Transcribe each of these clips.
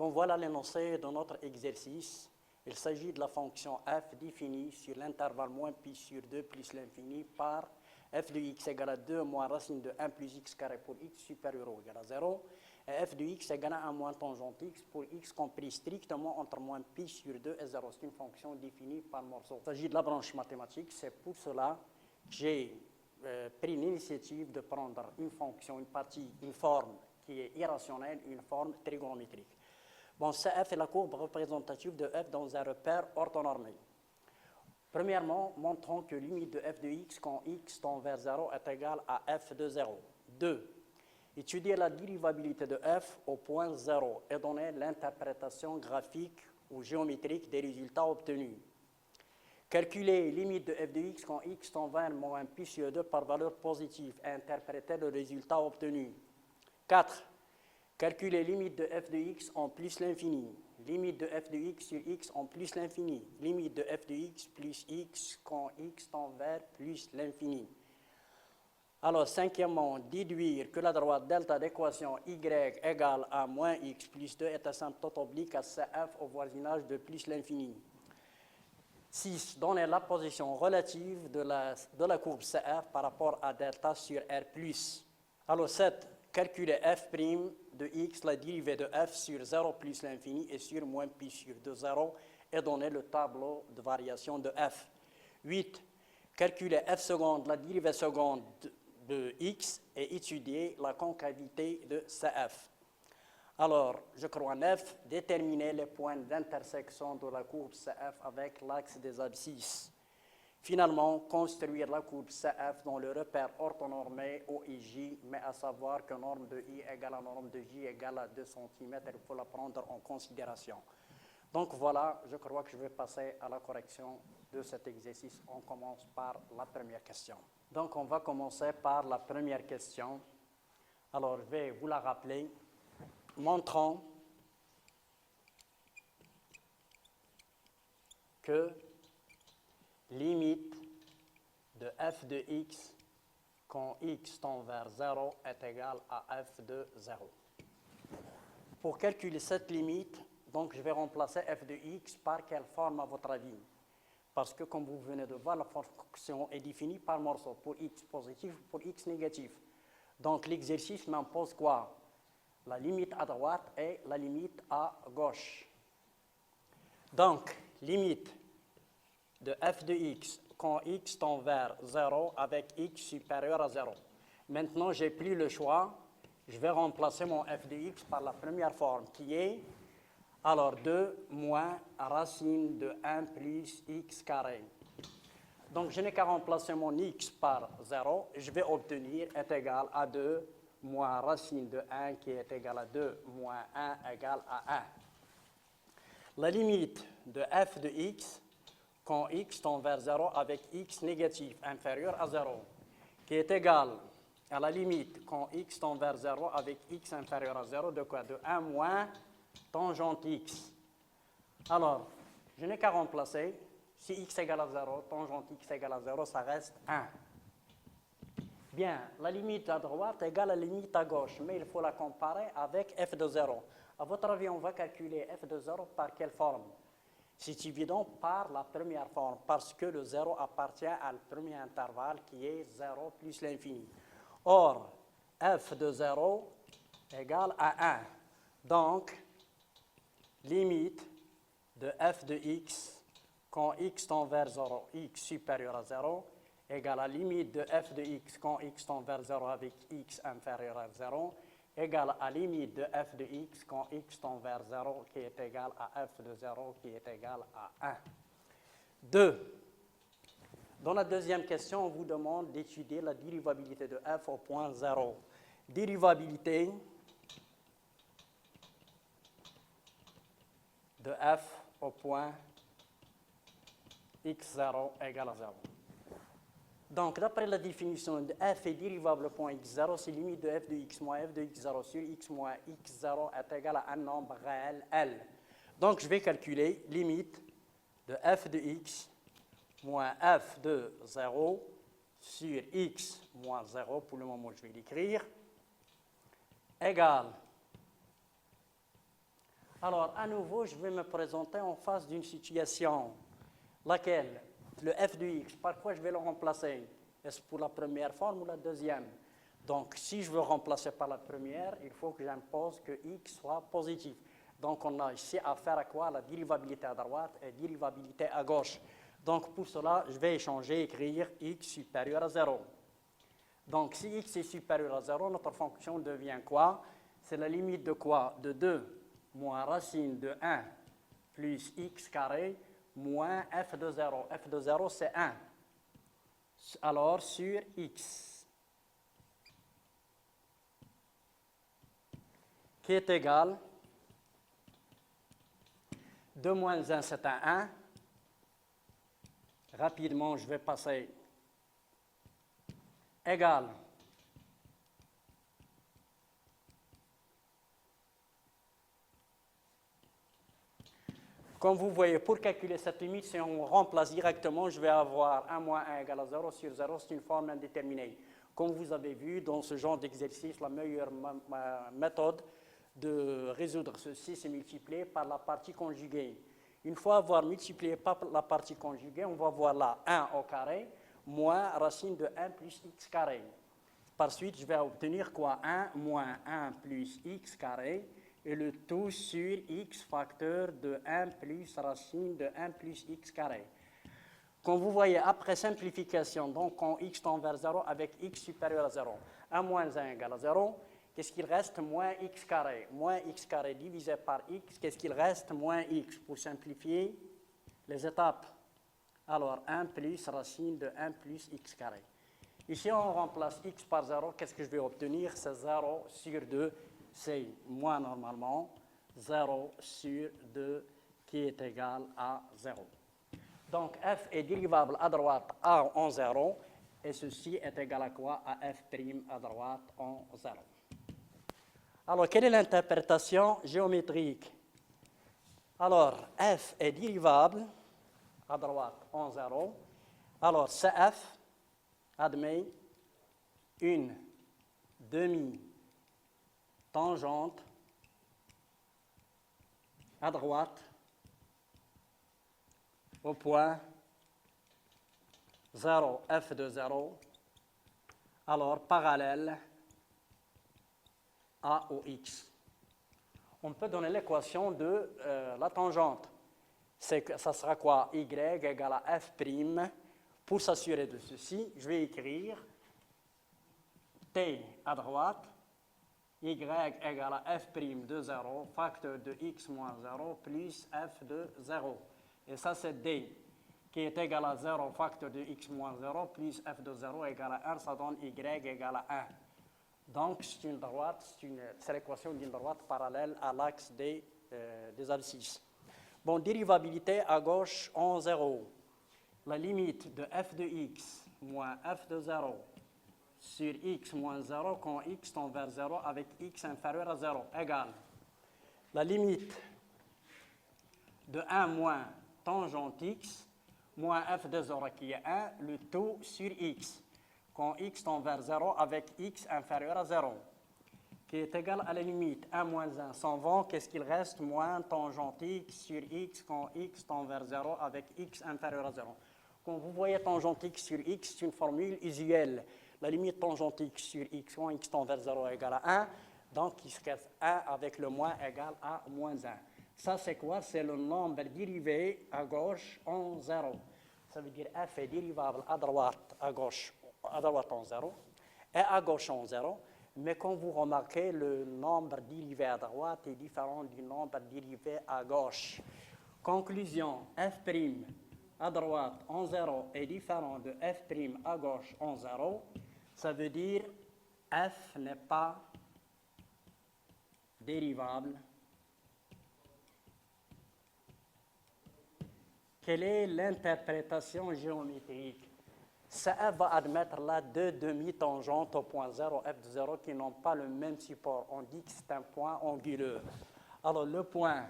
Bon, voilà l'énoncé de notre exercice. Il s'agit de la fonction f définie sur l'intervalle moins pi sur 2 plus l'infini par f de x égale à 2 moins racine de 1 plus x carré pour x supérieur ou égal à 0, et f de x égale à 1 moins tangente x pour x compris strictement entre moins pi sur 2 et 0. C'est une fonction définie par morceau. Il s'agit de la branche mathématique, c'est pour cela que j'ai pris l'initiative de prendre une fonction, une forme qui est irrationnelle, une forme trigonométrique. Bon, CF est la courbe représentative de f dans un repère orthonormé. Premièrement, montrons que limite de f de x quand x tend vers 0 est égale à f de 0. 2. Étudier la dérivabilité de f au point 0 et donner l'interprétation graphique ou géométrique des résultats obtenus. Calculer limite de f de x quand x tend vers moins pi sur 2 par valeur positive et interpréter le résultat obtenu. 4. Calculer limite de f de x en plus l'infini. Limite de f de x sur x en plus l'infini. Limite de f de x plus x quand x tend vers plus l'infini. Alors, cinquièmement, déduire que la droite delta d'équation y égale à moins x plus 2 est asymptote oblique à CF au voisinage de plus l'infini. 6. Donner la position relative de la courbe CF par rapport à delta sur R+. Alors, 7. Calculer f' de x, la dérivée de f sur 0 plus l'infini et sur moins pi sur 2, 0, et donner le tableau de variation de f. 8. Calculer f seconde, la dérivée seconde de x et étudier la concavité de CF. Alors, je crois 9, déterminer les points d'intersection de la courbe CF avec l'axe des abscisses. Finalement, construire la courbe CF dans le repère orthonormé O et J, mais à savoir que norme de I égale à norme de J égale à 2 cm, il faut la prendre en considération. Donc voilà, je crois que je vais passer à la correction de cet exercice. On commence par la première question. Donc on va commencer par la première question. Alors je vais vous la rappeler. Montrons que limite de f de x quand x tend vers 0 est égale à f de 0. Pour calculer cette limite, donc je vais remplacer f de x par quelle forme à votre avis? Parce que comme vous venez de voir, la fonction est définie par morceau, pour x positif ou pour x négatif. Donc l'exercice m'impose quoi? La limite à droite et la limite à gauche. Donc, limite de f de x quand x tend vers 0 avec x supérieur à 0. Maintenant, j'ai pris le choix. Je vais remplacer mon f de x par la première forme qui est alors 2 moins racine de 1 plus x carré. Donc, je n'ai qu'à remplacer mon x par 0 et je vais obtenir est égal à 2 moins racine de 1 qui est égal à 2 moins 1 égale à 1. La limite de f de x quand x tend vers 0 avec x négatif inférieur à 0, qui est égal à la limite quand x tend vers 0 avec x inférieur à 0, de quoi? De 1 moins tangente x. Alors, je n'ai qu'à remplacer. Si x égale à 0, tangente x égale à 0, ça reste 1. Bien, la limite à droite égale à la limite à gauche, mais il faut la comparer avec f de 0. À votre avis, on va calculer f de 0 par quelle forme? C'est évident par la première forme, parce que le 0 appartient à le premier intervalle qui est 0 plus l'infini. Or, f de 0 égale à 1. Donc, limite de f de x quand x tend vers 0, x supérieur à 0, égale à limite de f de x quand x tend vers 0 avec x inférieur à 0, égale à limite de f de x quand x tend vers 0 qui est égal à f de 0 qui est égal à 1. 2. Dans la deuxième question, on vous demande d'étudier la dérivabilité de f au point 0. Dérivabilité de f au point x0 égale à 0. Donc, d'après la définition de f est dérivable au point x0, c'est limite de f de x moins f de x0 sur x moins x0 est égal à un nombre réel L. Donc, je vais calculer limite de f de x moins f de 0 sur x moins 0, pour le moment je vais l'écrire, égale Alors, à nouveau, je vais me présenter en face d'une situation, laquelle, le f de x, par quoi je vais le remplacer? Est-ce pour la première forme ou la deuxième? Donc, si je veux remplacer par la première, il faut que j'impose que x soit positif. Donc, on a ici affaire à quoi? La dérivabilité à droite et dérivabilité à gauche. Donc, pour cela, je vais échanger, écrire x supérieur à 0. Donc, si x est supérieur à 0, notre fonction devient quoi? C'est la limite de quoi? De 2 moins racine de 1 plus x carré moins f de 0. f de 0, c'est 1. Alors, sur x, qui est égal, 2 moins 1, c'est un 1. Rapidement, je vais passer égal. Comme vous voyez, pour calculer cette limite, si on remplace directement, je vais avoir 1 moins 1 égale à 0 sur 0, c'est une forme indéterminée. Comme vous avez vu, dans ce genre d'exercice, la meilleure méthode de résoudre ceci, c'est multiplier par la partie conjuguée. Une fois avoir multiplié par la partie conjuguée, on va voir là 1 au carré moins racine de 1 plus x carré. Par suite, je vais obtenir quoi? 1 moins 1 plus x carré et le tout sur x facteur de 1 plus racine de 1 plus x carré. Comme vous voyez, après simplification, donc quand x tend vers 0 avec x supérieur à 0, 1 moins 1 égale à 0, qu'est-ce qu'il reste? Moins x carré. Moins x carré divisé par x, qu'est-ce qu'il reste? Moins x, pour simplifier les étapes. Alors, 1 plus racine de 1 plus x carré. Ici, on remplace x par 0, qu'est-ce que je vais obtenir? C'est 0 sur 2, c'est moins normalement, 0 sur 2 qui est égal à 0. Donc, f est dérivable à droite en 0, et ceci est égal à quoi? À f' à droite en 0. Alors, quelle est l'interprétation géométrique? Alors, f est dérivable à droite en 0. Alors, CF admet une demi-tangente à droite au point 0, f de 0, alors parallèle à au x. On peut donner l'équation de la tangente. Ça sera quoi? Y égale à f'. Pour s'assurer de ceci, je vais écrire t à droite, y égale à f' de 0, facteur de x moins 0, plus f de 0. Et ça, c'est d, qui est égal à 0, facteur de x moins 0, plus f de 0 égale à 1, ça donne y égale à 1. Donc, c'est une droite, c'est l'équation d'une droite parallèle à l'axe des abscisses. Bon, dérivabilité à gauche en 0. La limite de f de x moins f de 0 sur x moins 0 quand x tend vers 0 avec x inférieur à 0 égale la limite de 1 moins tangente x moins f de 0 qui est 1, le tout sur x quand x tend vers 0 avec x inférieur à 0, qui est égal à la limite 1 moins 1 s'en va, qu'est-ce qu'il reste? Moins tangente x sur x quand x tend vers 0 avec x inférieur à 0. Quand vous voyez tangente x sur x, c'est une formule usuelle. La limite tangente x sur x quand x tend vers 0 égale à 1, donc il se reste 1 avec le moins égal à moins 1. Ça, c'est quoi? C'est le nombre dérivé à gauche en 0. Ça veut dire f est dérivable à droite en 0 et à gauche en 0. Mais comme vous remarquez, le nombre dérivé à droite est différent du nombre dérivé à gauche. Conclusion, f' à droite en 0 est différent de f' à gauche en 0. Ça veut dire f n'est pas dérivable. Quelle est l'interprétation géométrique? Ça f va admettre là deux demi-tangentes au point 0, f de 0 qui n'ont pas le même support. On dit que c'est un point anguleux. Alors le point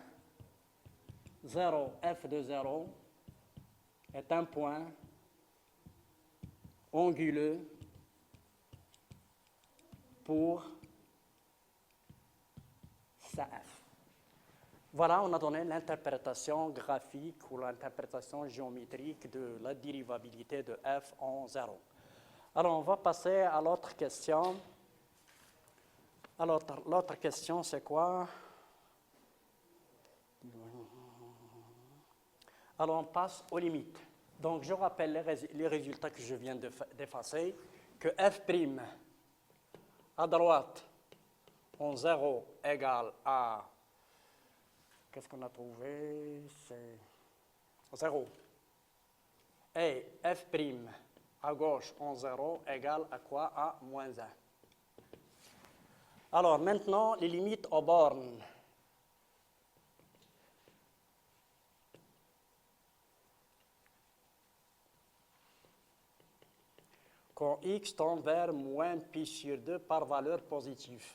0, f de 0 est un point anguleux pour sa f. Voilà, on a donné l'interprétation graphique ou l'interprétation géométrique de la dérivabilité de f en 0. Alors, on va passer à l'autre question. Alors, l'autre question, c'est quoi? Alors, on passe aux limites. Donc, je rappelle les résultats que je viens d'effacer, que f' à droite en 0 égale à... Qu'est-ce qu'on a trouvé? C'est 0. Et f' à gauche en 0 égale à quoi? À moins 1. Alors, maintenant, les limites aux bornes. Quand x tend vers moins pi sur 2 par valeur positive.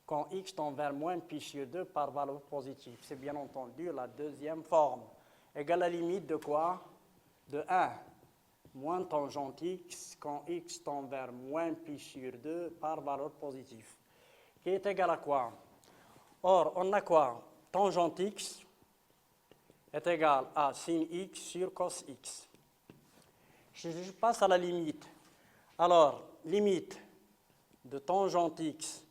Quand x tend vers moins pi sur 2 par valeur positive. C'est bien entendu la deuxième forme. Égale à la limite de quoi? De 1. Moins tangente x quand x tend vers moins pi sur 2 par valeur positive. Qui est égal à quoi? Or, on a quoi? Tangente x est égal à sin x sur cos x. Je passe à la limite. Alors, limite de tangente x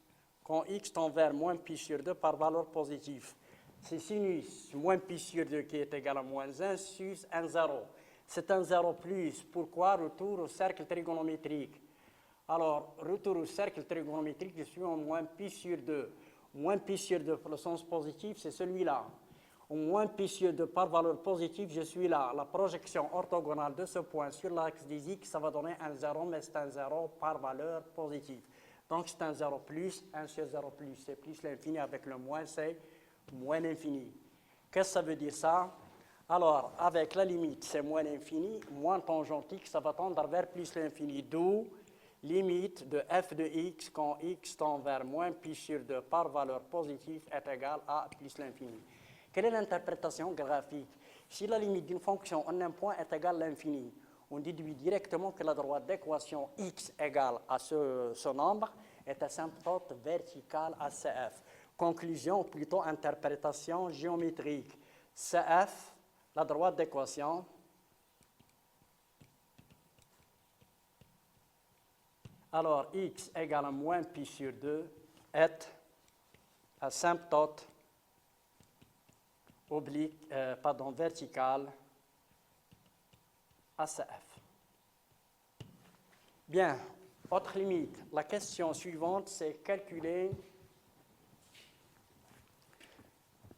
quand x tend vers moins pi sur 2 par valeur positive. C'est sinus moins pi sur 2 qui est égal à moins 1 sur un 0. C'est un 0 plus. Pourquoi? Retour au cercle trigonométrique. Alors, retour au cercle trigonométrique, je suis en moins pi sur 2. Moins pi sur 2 pour le sens positif, c'est celui-là. Au moins pi sur 2 par valeur positive, je suis là. La projection orthogonale de ce point sur l'axe des x, ça va donner un 0, mais c'est un 0 par valeur positive. Donc, c'est un 0 plus, 1 sur 0 plus, c'est plus l'infini avec le moins, c'est moins l'infini. Qu'est-ce que ça veut dire ça? Alors, avec la limite, c'est moins l'infini, moins tangente x, ça va tendre vers plus l'infini, d'où limite de f de x quand x tend vers moins pi sur 2 par valeur positive est égale à plus l'infini. Quelle est l'interprétation graphique? Si la limite d'une fonction en un point est égale à l'infini, on déduit directement que la droite d'équation x égale à ce nombre est asymptote verticale à CF. Conclusion, ou plutôt interprétation géométrique. CF, la droite d'équation, alors x égale à moins pi sur 2 est asymptote verticale à CF. Bien, autre limite. La question suivante, c'est calculer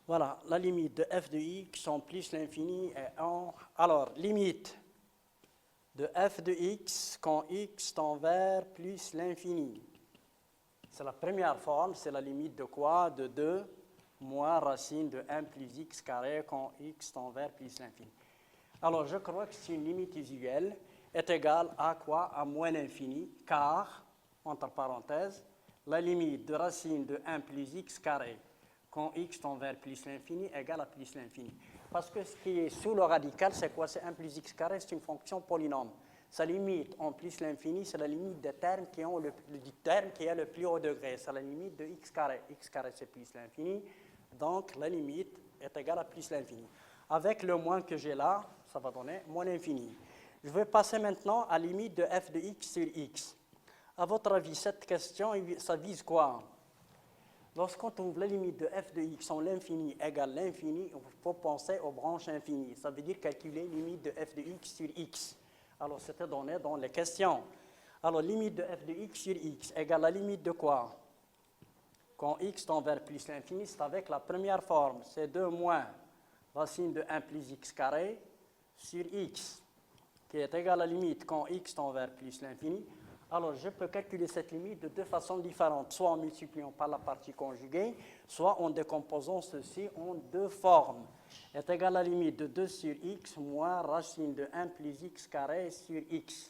voilà, la limite de f de x en plus l'infini est 1. Alors, limite de f de x quand x tend vers plus l'infini. C'est la première forme, c'est la limite de quoi? De 2 moins racine de 1 plus x carré quand x tend vers plus l'infini. Alors, je crois que c'est une limite usuelle est égale à quoi? À moins l'infini, car, entre parenthèses, la limite de racine de 1 plus x carré quand x tend vers plus l'infini égale à plus l'infini. Parce que ce qui est sous le radical, c'est quoi? C'est 1 plus x carré, c'est une fonction polynôme. Sa limite en plus l'infini, c'est la limite des termes qui ont du terme qui est le plus haut degré. C'est la limite de x carré. X carré, c'est plus l'infini. Donc, la limite est égale à plus l'infini. Avec le moins que j'ai là, ça va donner moins l'infini. Je vais passer maintenant à la limite de f de x sur x. À votre avis, cette question, ça vise quoi? Lorsqu'on trouve la limite de f de x en l'infini égale l'infini, il faut penser aux branches infinies. Ça veut dire calculer la limite de f de x sur x. Alors, c'était donné dans les questions. Alors, limite de f de x sur x égale la limite de quoi? Quand x tend vers plus l'infini, c'est avec la première forme. C'est 2 moins racine de 1 plus x carré sur x, qui est égal à la limite quand x tend vers plus l'infini. Alors, je peux calculer cette limite de deux façons différentes, soit en multipliant par la partie conjuguée, soit en décomposant ceci en deux formes. Est égal à la limite de 2 sur x moins racine de 1 plus x carré sur x.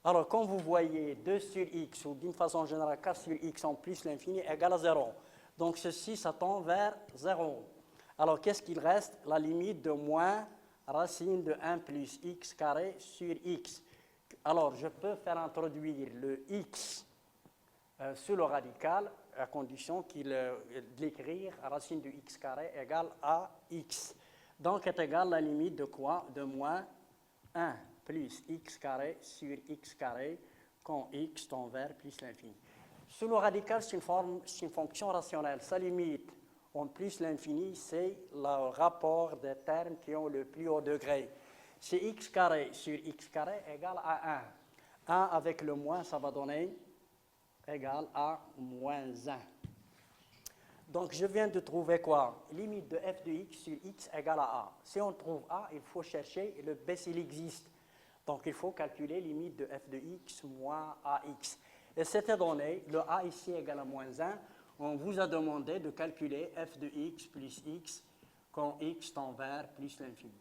Alors, comme vous voyez, 2 sur x, ou d'une façon générale, 4 sur x en plus l'infini égale à 0. Donc, ceci, ça tend vers 0. Alors, qu'est-ce qu'il reste? La limite de moins racine de 1 plus x carré sur x. Alors, je peux faire introduire le x sous le radical à condition de l'écrire, racine de x carré égale à x. Donc, est égal à la limite de quoi? De moins 1 plus x carré sur x carré quand x tend vers plus l'infini. Sous le radical, c'est une fonction rationnelle. Sa limite en plus l'infini, c'est le rapport des termes qui ont le plus haut degré. C'est x carré sur x carré égale à 1. 1 avec le moins, ça va donner égal à moins 1. Donc, je viens de trouver quoi? Limite de f de x sur x égale à a. Si on trouve a, il faut chercher le b s'il existe. Donc, il faut calculer limite de f de x moins ax. Et c'était donné, le a ici égale à moins 1. On vous a demandé de calculer f de x plus x quand x tend vers plus l'infini.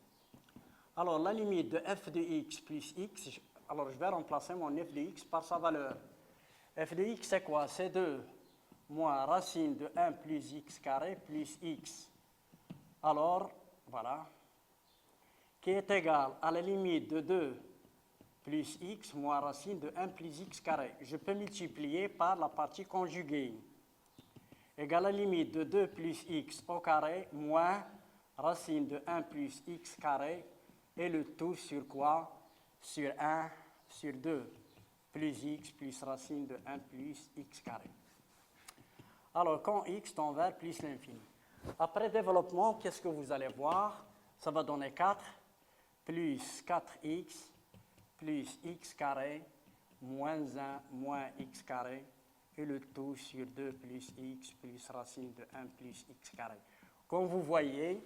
Alors, la limite de f de x plus x, alors je vais remplacer mon f de x par sa valeur. F de x, c'est quoi? C'est 2 moins racine de 1 plus x carré plus x. Alors, voilà, qui est égal à la limite de 2 plus x moins racine de 1 plus x carré. Je peux multiplier par la partie conjuguée. Égale à la limite de 2 plus x au carré moins racine de 1 plus x carré et le tout sur quoi? Sur 1 sur 2 plus x plus racine de 1 plus x carré. Alors, quand x tend vers plus l'infini. Après développement, qu'est-ce que vous allez voir? Ça va donner 4 plus 4x plus x carré moins 1 moins x carré et le tout sur 2 plus x plus racine de 1 plus x carré. Comme vous voyez,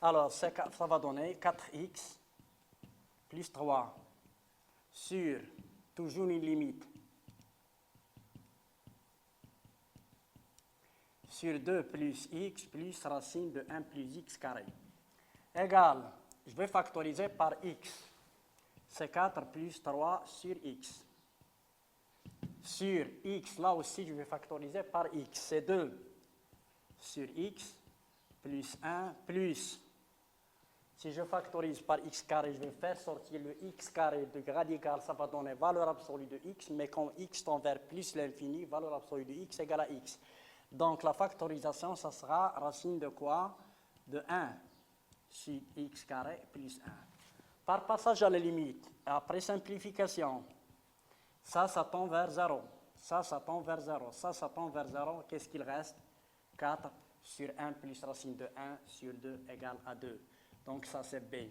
alors ça va donner 4x plus 3 sur toujours une limite sur 2 plus x plus racine de 1 plus x carré égale, je vais factoriser par x, c'est 4 plus 3 sur x. Sur x, là aussi, je vais factoriser par x, c'est 2 sur x plus 1 plus, si je factorise par x carré, je vais faire sortir le x carré de radical, ça va donner valeur absolue de x, mais quand x tend vers plus l'infini, valeur absolue de x égale à x. Donc la factorisation, ça sera racine de quoi? De 1 sur x carré plus 1. Par passage à la limite, après simplification, ça tend vers 0, ça tend vers 0, ça tend vers 0, qu'est-ce qu'il reste? 4 sur 1 plus racine de 1 sur 2 égale à 2. Donc ça c'est B.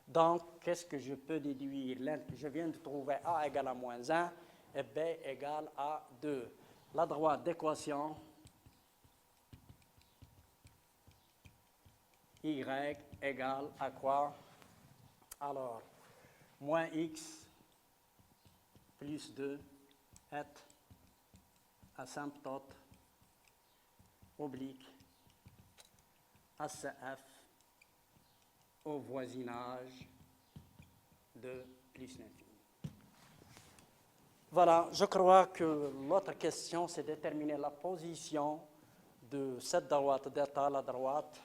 Donc qu'est-ce que je peux déduire? Je viens de trouver A égale à moins 1 et B égale à 2. La droite d'équation y égale à quoi? Alors, moins x plus 2 est asymptote oblique ACF au voisinage de plus l'infini. Voilà, je crois que l'autre question, c'est déterminer la position de cette droite delta, la droite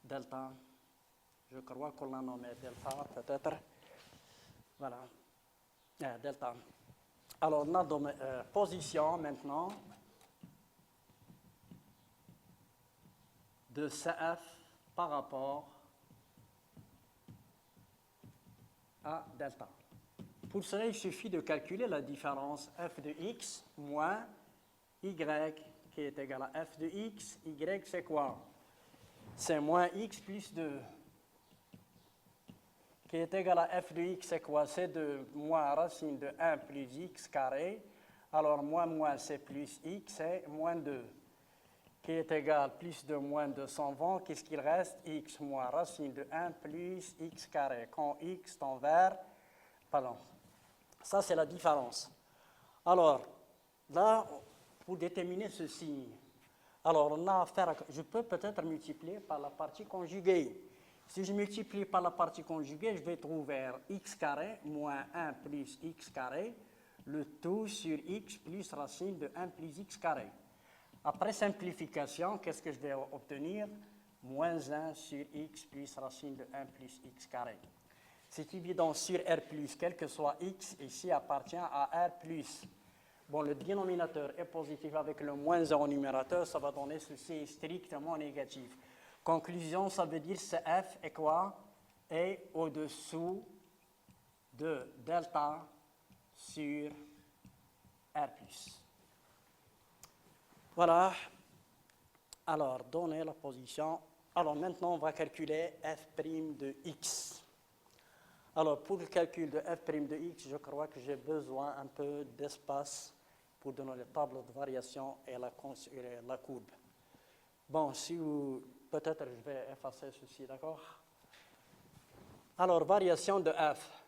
delta. Je crois qu'on l'a nommé delta, peut-être. Voilà, delta. Alors, notre position maintenant de CF par rapport à delta. Pour cela, il suffit de calculer la différence f de x moins y qui est égal à f de x. Y, c'est quoi? C'est moins x plus 2 qui est égal à f de x, c'est quoi? C'est de moins racine de 1 plus x carré. Alors, moins, c'est plus x, c'est moins 2. Qui est égal plus de moins 2 s'en vont. Qu'est-ce qu'il reste? X moins racine de 1 plus x carré. Quand x tend vers, pardon. Ça, c'est la différence. Alors, là, pour déterminer ce signe, alors on a affaire à, je peux peut-être multiplier par la partie conjuguée. Si je multiplie par la partie conjuguée, je vais trouver x carré moins 1 plus x carré, le tout sur x plus racine de 1 plus x carré. Après simplification, qu'est-ce que je vais obtenir? Moins 1 sur x plus racine de 1 plus x carré. C'est évident sur R+, quel que soit x, ici appartient à R+. Bon, le dénominateur est positif avec le moins 1 au numérateur, ça va donner ceci strictement négatif. Conclusion, ça veut dire que f est quoi? Est au-dessous de delta sur R+. Voilà. Alors, donner la position. Alors, maintenant, on va calculer f' de x. Alors, pour le calcul de f' de x, je crois que j'ai besoin un peu d'espace pour donner le tableau de variation et la courbe. Bon, si vous... Peut-être je vais effacer ceci, d'accord? Alors, variation de f.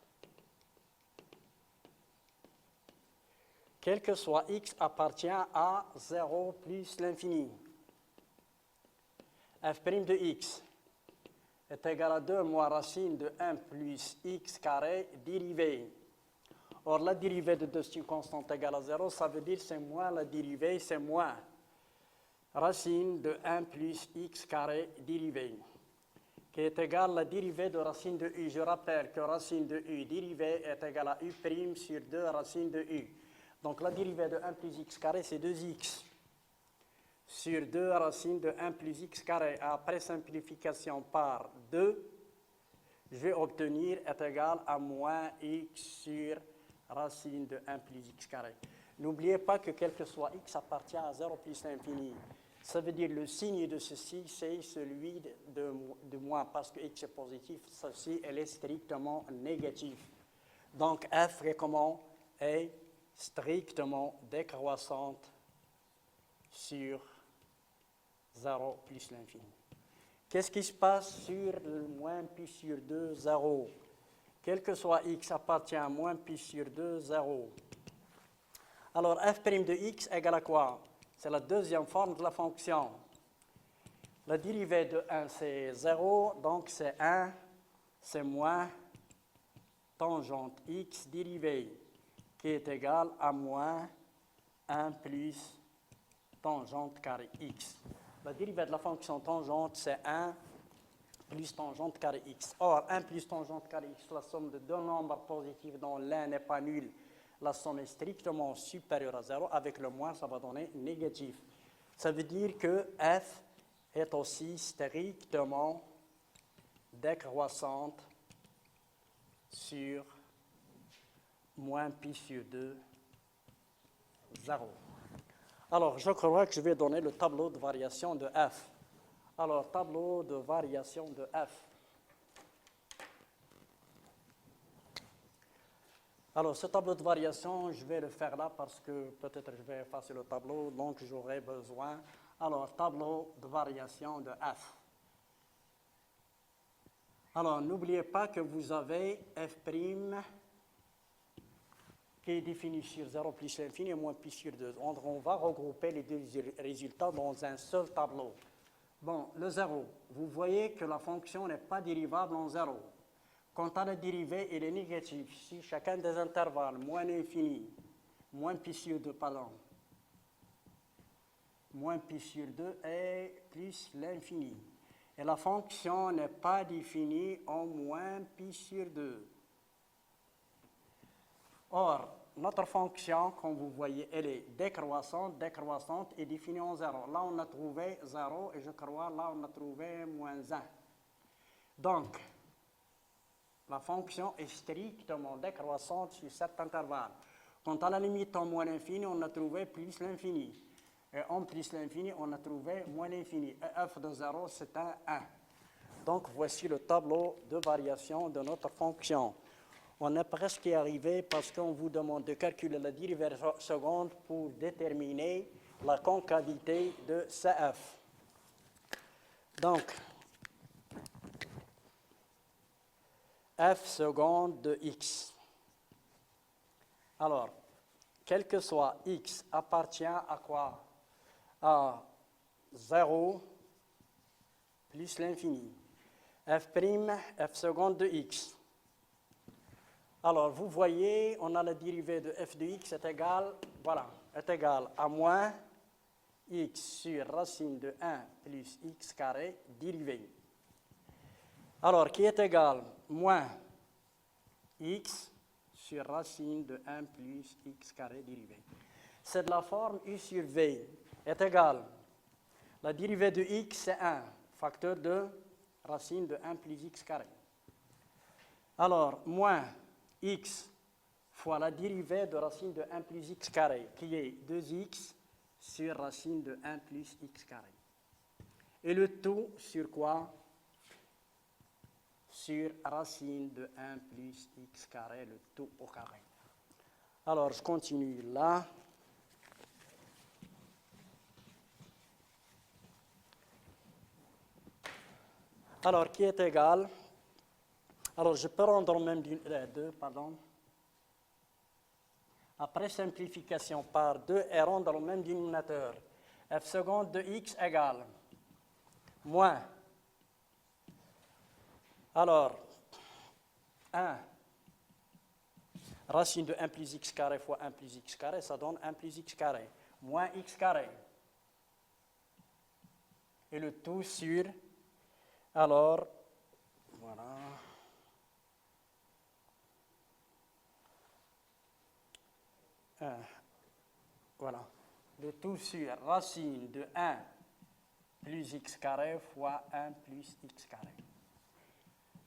Quel que soit x appartient à 0 plus l'infini. f' de x est égal à 2 moins racine de 1 plus x carré dérivée. Or, la dérivée de 2 c'est une constante égale à 0, ça veut dire que c'est moins la dérivée, c'est moins racine de 1 plus x carré dérivée, qui est égale à la dérivée de racine de u. Je rappelle que racine de u dérivée est égale à u' sur 2 racine de u. Donc, la dérivée de 1 plus x carré, c'est 2x sur 2 racine de 1 plus x carré. Après simplification par 2, je vais obtenir est égal à moins x sur racine de 1 plus x carré. N'oubliez pas que quel que soit x appartient à 0 plus l'infini. Ça veut dire le signe de ceci, c'est celui de moins, parce que x est positif, ceci elle est strictement négatif. Donc f est comment? Est strictement décroissante sur 0 plus l'infini. Qu'est-ce qui se passe sur le moins pi sur 2, 0? Quel que soit x appartient à moins pi sur 2, 0. Alors, f' de x égale à quoi? C'est la deuxième forme de la fonction. La dérivée de 1, c'est 0, donc c'est 1, c'est moins tangente x dérivée, qui est égale à moins 1 plus tangente carré x. La dérivée de la fonction tangente, c'est 1 plus tangente carré x. Or, 1 plus tangente carré x, la somme de deux nombres positifs dont l'un n'est pas nul, la somme est strictement supérieure à 0. Avec le moins, ça va donner négatif. Ça veut dire que f est aussi strictement décroissante sur moins pi sur 2, 0. Alors, je crois que je vais donner le tableau de variation de f. Alors, tableau de variation de f. Alors, ce tableau de variation, je vais le faire là parce que peut-être je vais effacer le tableau, donc j'aurai besoin. Alors, tableau de variation de f. Alors, n'oubliez pas que vous avez f' qui est défini sur 0 plus l'infini et moins pi sur 2. On va regrouper les deux résultats dans un seul tableau. Bon, le 0, vous voyez que la fonction n'est pas dérivable en 0. Quant à la dérivée, elle est négative. Si chacun des intervalles, moins l'infini, moins pi sur 2, pardon, moins pi sur 2 est plus l'infini. Et la fonction n'est pas définie en moins pi sur 2. Or, notre fonction, comme vous voyez, elle est décroissante et définie en 0. Là, on a trouvé 0 et je crois là, on a trouvé moins 1. Donc, la fonction est strictement décroissante sur cet intervalle. Quant à la limite en moins l'infini, on a trouvé plus l'infini. Et en plus l'infini, on a trouvé moins l'infini. Et f de 0, c'est un 1. Donc, voici le tableau de variation de notre fonction. On est presque arrivé parce qu'on vous demande de calculer la dérivée seconde pour déterminer la concavité de CF. Donc, f seconde de x. Alors, quel que soit x appartient à quoi? À 0 plus l'infini. F' seconde de x. Alors, vous voyez, on a la dérivée de f de x est égale, voilà, est égale à moins x sur racine de 1 plus x carré dérivée. Alors, qui est égal moins x sur racine de 1 plus x carré dérivé. c'est de la forme U sur V est égal. La dérivée de x, c'est 1, facteur de racine de 1 plus x carré. Alors, moins x fois la dérivée de racine de 1 plus x carré, qui est 2x sur racine de 1 plus x carré. Et le tout sur quoi? Sur racine de 1 plus x carré, le tout au carré. Alors, je continue là. Alors, qui est égal? Alors, je peux rendre même 2, pardon. Après simplification par 2 et rendre le même dénominateur. F seconde de x égale moins. Alors, 1 racine de 1 plus x carré fois 1 plus x carré, ça donne 1 plus x carré, moins x carré. Et le tout sur, alors, voilà. Voilà. Le tout sur racine de 1 plus x carré fois 1 plus x carré.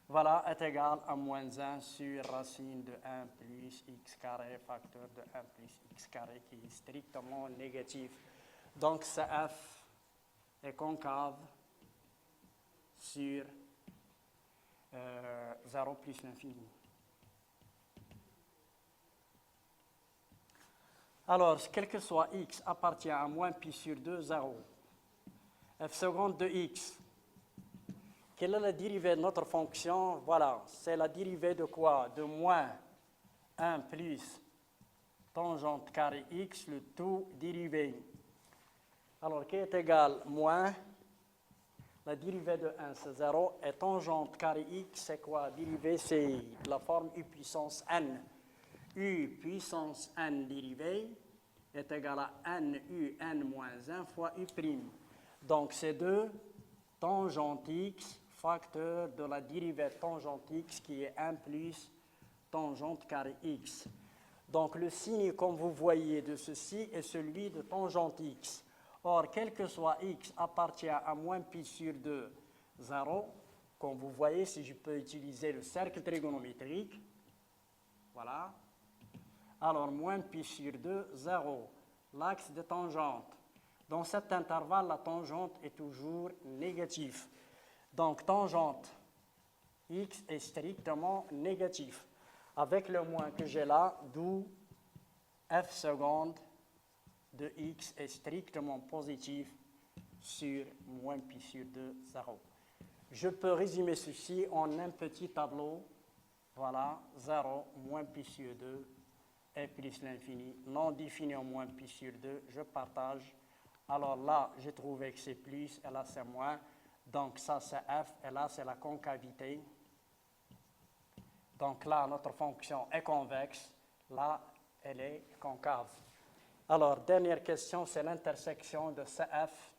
Voilà, est égal à moins 1 sur racine de 1 plus x carré, facteur de 1 plus x carré, qui est strictement négatif. Donc, ce f est concave sur 0 plus l'infini. Alors, quel que soit x appartient à moins pi sur 2, 0. F seconde de x. Quelle est la dérivée de notre fonction? Voilà, c'est la dérivée de quoi? De moins 1 plus tangente carré x, le tout dérivé. Alors, qui est égal moins, la dérivée de 1, c'est 0, et tangente carré x, c'est quoi? Dérivée, c'est la forme u puissance n. U puissance n dérivée est égal à n u n moins 1 fois u prime. Donc, c'est 2 tangente x, facteur de la dérivée tangente x qui est 1 plus tangente carré x. Donc, le signe, comme vous voyez, de ceci est celui de tangente x. Or, quel que soit x appartient à moins pi sur 2, 0. Comme vous voyez, si je peux utiliser le cercle trigonométrique, voilà. Alors, moins pi sur 2, 0. L'axe de tangente. Dans cet intervalle, la tangente est toujours négative. Donc, tangente x est strictement négatif. Avec le moins que j'ai là, d'où f seconde de x est strictement positif sur moins pi sur 2, 0. Je peux résumer ceci en un petit tableau. Voilà, 0, moins pi sur 2, et plus l'infini, non défini en moins pi sur 2, je partage. Alors là, j'ai trouvé que c'est plus, et là c'est moins. Donc ça c'est f, et là c'est la concavité. Donc là, notre fonction est convexe, là, elle est concave. Alors, dernière question, c'est l'intersection de CF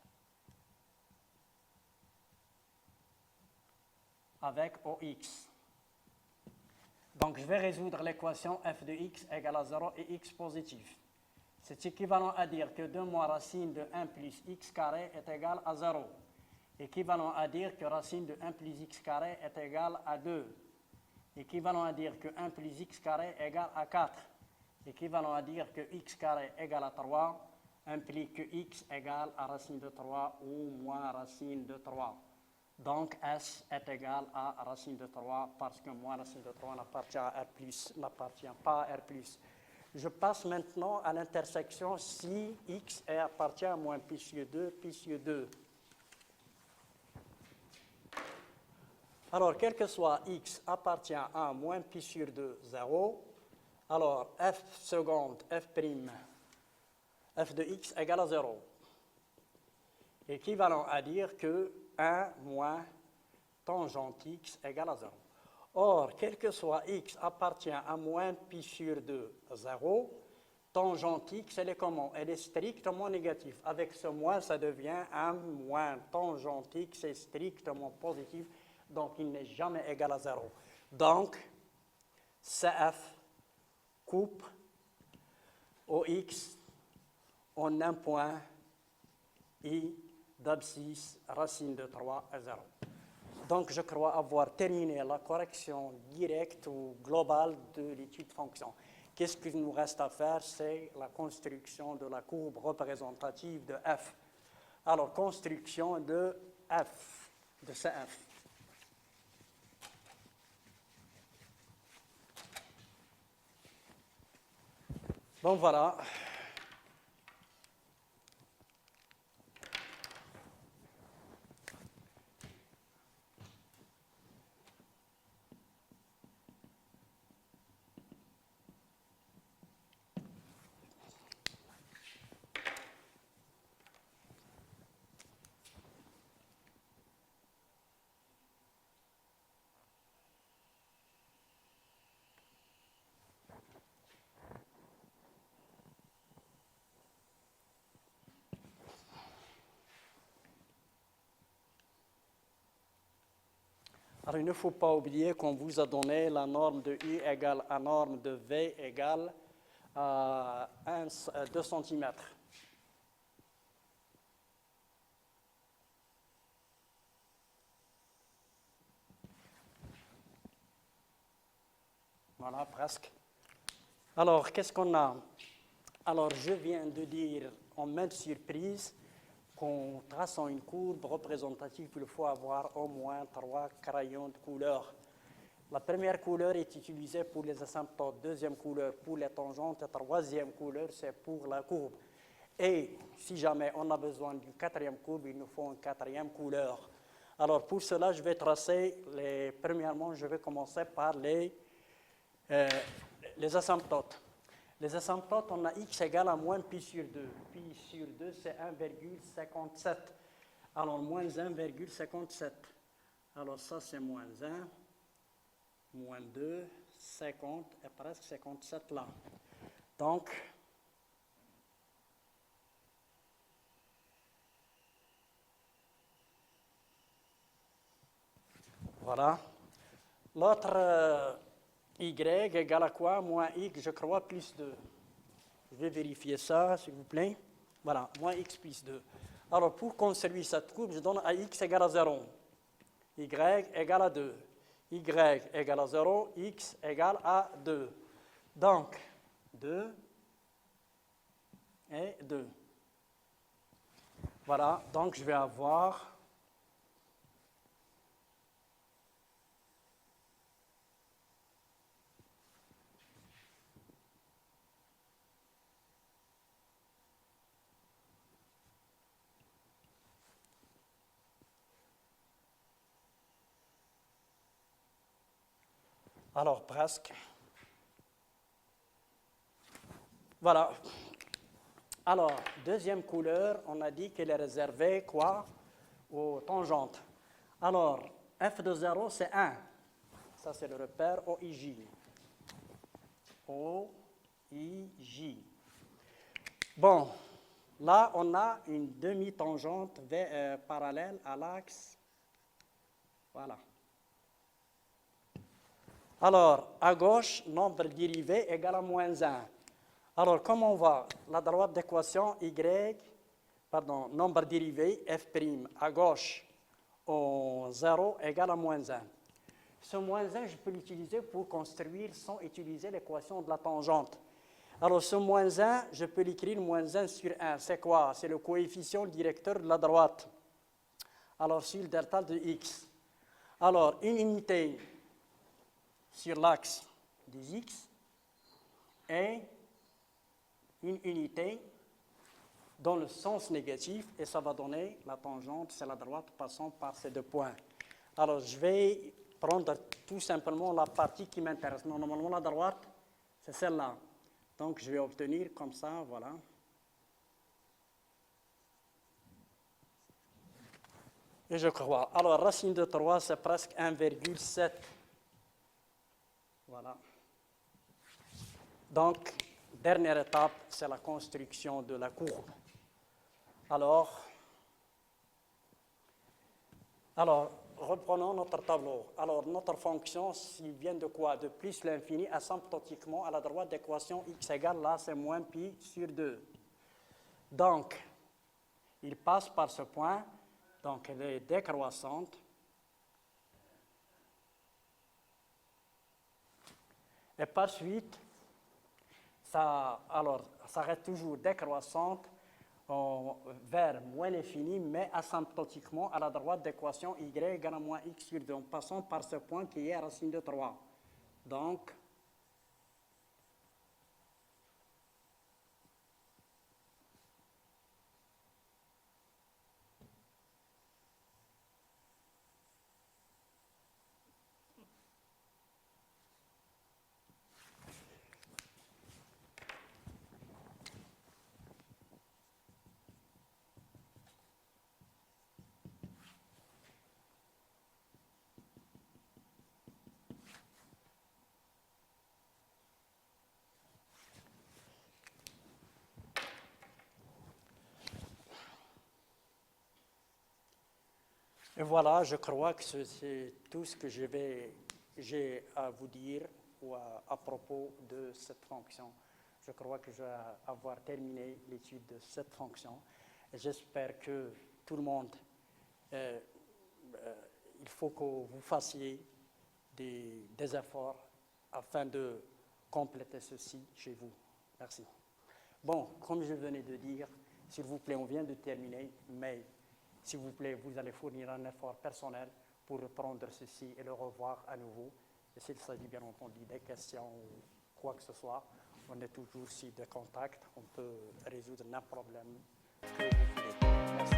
avec OX. Donc, je vais résoudre l'équation f de x égale à 0 et x positif. C'est équivalent à dire que 2 moins racine de 1 plus x carré est égal à 0. Équivalent à dire que racine de 1 plus x carré est égal à 2. Équivalent à dire que 1 plus x carré est égal à 4. Équivalent à dire que x carré égale à 3 implique que x égale à racine de 3 ou moins racine de 3. Donc, S est égal à racine de 3 parce que moins racine de 3 n'appartient à R+, n'appartient pas à R+. Je passe maintenant à l'intersection si x appartient à moins pi sur 2, pi sur 2. Alors, quel que soit x appartient à moins pi sur 2, 0. Alors, f seconde, f prime, f de x égale à 0. Équivalent à dire que 1 moins tangente x égale à 0. Or, quel que soit x appartient à moins pi sur 2, 0, tangente x, elle est comment? Elle est strictement négative. Avec ce moins, ça devient 1 moins tangente x est strictement positif, donc il n'est jamais égal à 0. Donc, CF coupe OX en un point I d'abscisse racine de 3 à 0. Donc, je crois avoir terminé la correction directe ou globale de l'étude fonction. Qu'est-ce qu'il nous reste à faire? C'est la construction de la courbe représentative de f. Alors, construction de f, de CF. Bon, voilà. Alors, il ne faut pas oublier qu'on vous a donné la norme de U égale à norme de V égale à 2 cm. Voilà, presque. Alors, qu'est-ce qu'on a? Alors, je viens de dire en maintes surprises qu'en traçant une courbe représentative, il faut avoir au moins 3 crayons de couleur. La première couleur est utilisée pour les asymptotes, deuxième couleur pour les tangentes, et troisième couleur, c'est pour la courbe. Et si jamais on a besoin d'une quatrième courbe, il nous faut une quatrième couleur. Alors, pour cela, je vais tracer, premièrement, je vais commencer par les asymptotes. Les asymptotes, on a x égale à moins pi sur 2. Pi sur 2, c'est 1,57. Alors, moins 1,57. Alors, ça, c'est moins 1, moins 2, 50, et presque 57 là. Donc, voilà. L'autre y égale à quoi? Moins x, je crois, plus 2. Je vais vérifier ça, s'il vous plaît. Voilà, moins x plus 2. Alors, pour construire cette courbe, je donne à x égale à 0. Y égale à 2. Y égale à 0. X égale à 2. Donc, 2 et 2. Voilà, donc je vais avoir... Alors, presque. Voilà. Alors, deuxième couleur, on a dit qu'elle est réservée, quoi? Aux tangentes. Alors, f de 0, c'est 1. Ça, c'est le repère OIJ. OIJ. Bon, là, on a une demi-tangente parallèle à l'axe. Voilà. Alors, à gauche, nombre dérivé égale à moins 1. Alors, comment on va? La droite d'équation nombre dérivé, f' à gauche, au 0 égale à moins 1. Ce moins 1, je peux l'utiliser pour construire sans utiliser l'équation de la tangente. Alors, ce moins 1, je peux l'écrire moins 1 sur 1. C'est quoi? C'est le coefficient directeur de la droite. Alors, sur le delta de x. Alors, une unité sur l'axe des x et une unité dans le sens négatif, et ça va donner la tangente, c'est la droite passant par ces deux points. Alors, je vais prendre tout simplement la partie qui m'intéresse. Normalement, la droite, c'est celle-là. Donc, je vais obtenir comme ça, voilà. Et je crois. Alors, racine de 3, c'est presque 1,7. Voilà. Donc, dernière étape, c'est la construction de la courbe. Alors, reprenons notre tableau. Alors, notre fonction, s'il vient de quoi? De plus l'infini asymptotiquement à la droite d'équation x égale, là, c'est moins pi sur 2. Donc, il passe par ce point, donc elle est décroissante. Et par suite, ça reste toujours décroissante vers moins l'infini, mais asymptotiquement à la droite d'équation y égale à moins x sur 2, en passant par ce point qui est racine de 3. Donc, et voilà, je crois que c'est tout ce que j'ai à vous dire ou à propos de cette fonction. Je crois que je vais avoir terminé l'étude de cette fonction. J'espère que tout le monde, il faut que vous fassiez des efforts afin de compléter ceci chez vous. Merci. Bon, comme je venais de dire, s'il vous plaît, on vient de terminer, mais s'il vous plaît, vous allez fournir un effort personnel pour reprendre ceci et le revoir à nouveau. Et s'il s'agit bien entendu des questions ou quoi que ce soit, on est toujours sur de contact, on peut résoudre n'importe problème que vous voulez. Merci.